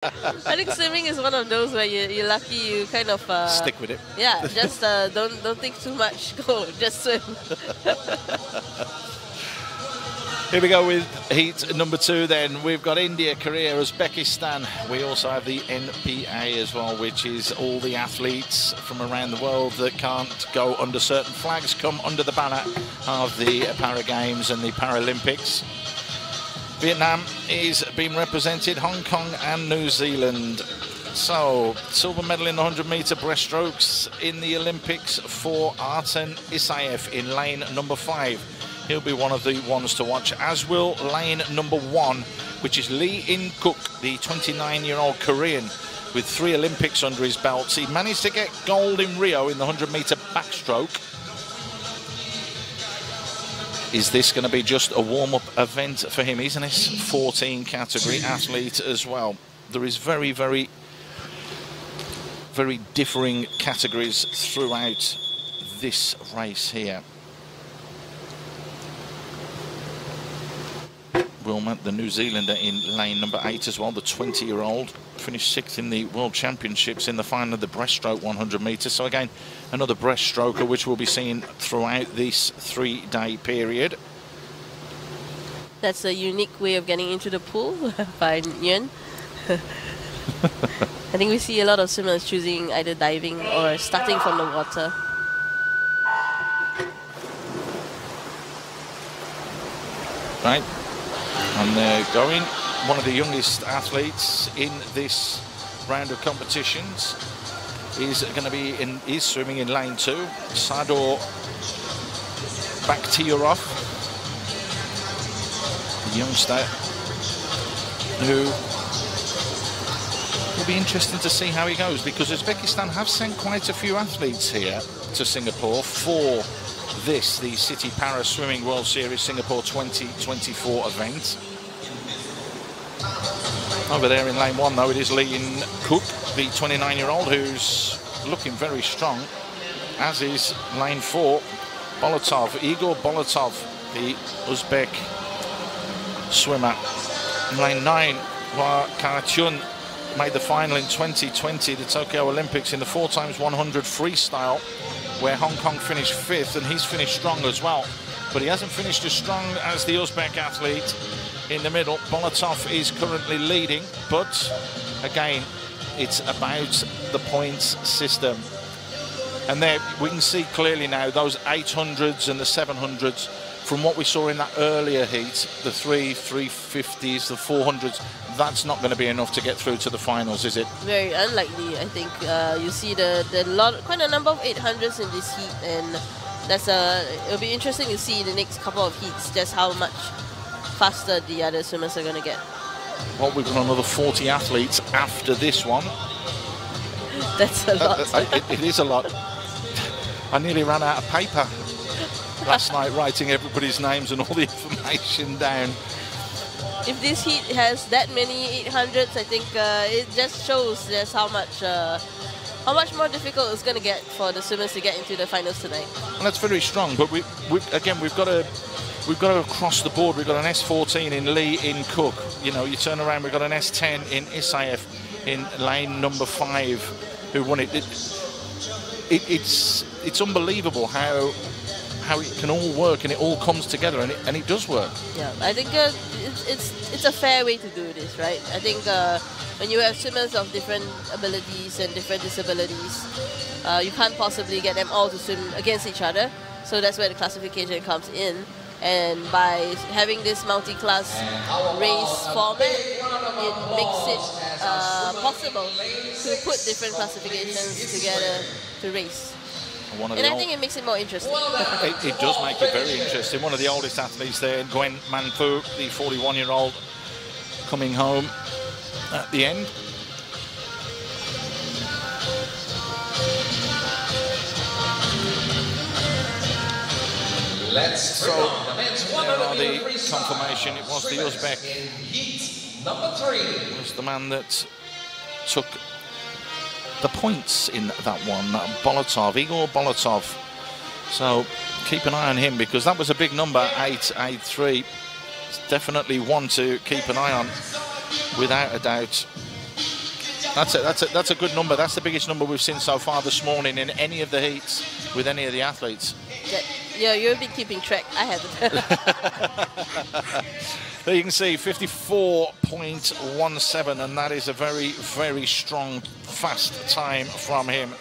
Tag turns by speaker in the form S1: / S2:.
S1: I think swimming is one of those where you're lucky you kind of
S2: stick with it.
S1: Yeah, just don't think too much. Go, just swim.
S2: Here we go with heat number 2 then. We've got India, Korea, Uzbekistan. We also have the NPA as well, which is all the athletes from around the world that can't go under certain flags come under the banner of the Para Games and the Paralympics. Vietnam is being represented, Hong Kong and New Zealand. So, silver medal in the 100-meter breaststrokes in the Olympics for Arten Isaev in lane number 5. He'll be one of the ones to watch, as will lane number 1, which is Lee In-kuk, the 29-year-old Korean with 3 Olympics under his belt. He managed to get gold in Rio in the 100-meter backstroke. Is this going to be just a warm-up event for him? He's an S14 category athlete as well. There is very, very, very differing categories throughout this race here. Wilmot, the New Zealander, in lane number 8 as well, the 20-year-old, finished 6th in the World Championships in the final of the breaststroke 100 metres. So again, another breaststroker which we'll be seeing throughout this 3-day period.
S1: That's a unique way of getting into the pool by Nguyen. I think we see a lot of swimmers choosing either diving or starting from the water.
S2: Right. And they're going, one of the youngest athletes in this round of competitions is going to be is swimming in lane 2, Sador Bakhtiarov, the youngster who will be interesting to see how he goes, because Uzbekistan have sent quite a few athletes here to Singapore for this, the City Para Swimming World Series Singapore 2024 event. Over there in lane 1, though, it is Lee In-kuk, the 29-year-old, who's looking very strong, as is lane 4, Bolotov, Egor Bolotov, the Uzbek swimmer. In lane 9, Karachun made the final in 2020, the Tokyo Olympics, in the 4x100 freestyle, where Hong Kong finished 5th, and he's finished strong as well. But he hasn't finished as strong as the Uzbek athlete in the middle. Bolotov is currently leading, but again, it's about the points system. And there we can see clearly now those 800s and the 700s from what we saw in that earlier heat, the 350s, the 400s, that's not going to be enough to get through to the finals, is it?
S1: Very unlikely. I think you see quite a number of 800s in this heat, and it'll be interesting to see in the next couple of heats just how much faster the other swimmers are going to get.
S2: Well, we've got another 40 athletes after this one.
S1: That's a lot.
S2: It is a lot. I nearly ran out of paper last night writing everybody's names and all the information down.
S1: If this heat has that many 800s, I think it just shows just how much more difficult it's going to get for the swimmers to get into the finals tonight.
S2: And that's very strong, but we've got to across the board. We've got an S14 in Lee In-kuk. You know, you turn around, we've got an S10 in Isaev in lane number 5, who won it. It's unbelievable how it can all work and it all comes together, and it does work. Yeah,
S1: I think it's a fair way to do this, right? I think when you have swimmers of different abilities and different disabilities, you can't possibly get them all to swim against each other. So that's where the classification comes in. And by having this multi-class race format, it makes it possible to put different classifications together to race. And I think it makes it more interesting.
S2: It does make it very interesting. One of the oldest athletes there, Nguyen Man Phu, the 41-year-old, coming home at the end. So, the confirmation, it was the Uzbek. It was the man that took the points in that one, Bolotov, Egor Bolotov. So keep an eye on him, because that was a big number, 883. It's definitely one to keep an eye on, without a doubt. That's a good number. That's the biggest number we've seen so far this morning in any of the heats with any of the athletes.
S1: Yeah, you've been keeping track. I haven't.
S2: There you can see 54.17, and that is a very, very strong, fast time from him.